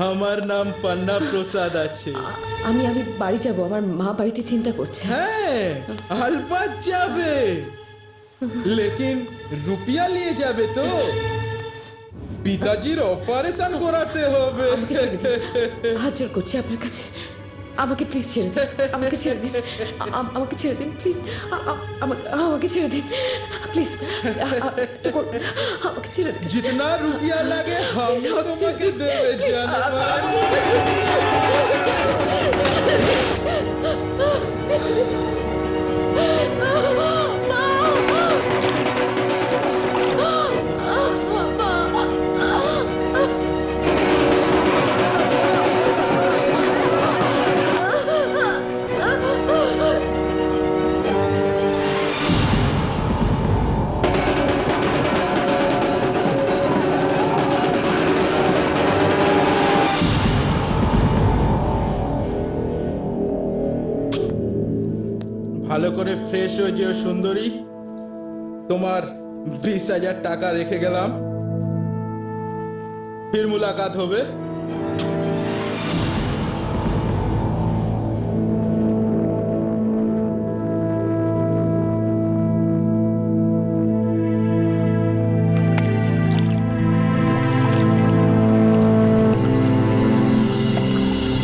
আমার নাম পান্না প্রসাদ আছে। আমি আমি বাড়ি যাব, আমার মা বাড়িতে চিন্তা করছে। হ্যাঁ, আলবাত যাবে, লেকিন রুপিয়া নিয়ে যাবে তো। পিতাজির অপারেশন করাতে হবে। আমাকে ছেড়ে দিন, হাত জোর করছি আপনার কাছে, আমাকে প্লিজ ছেড়ে দিন, আমাকে ছেড়ে দিন, আমাকে ছেড়ে দিন প্লিজ, আমাকে ছেড়ে দিন প্লিজ, আমাকে ছেড়ে দিন। जितना रुपया लगे हम তোমাকে দেবে জানবার। ভালো করে ফ্রেশ হয়ে যেও সুন্দরী, তোমার 20,000 টাকা রেখে গেলাম, ফির মুলাকাত হবে।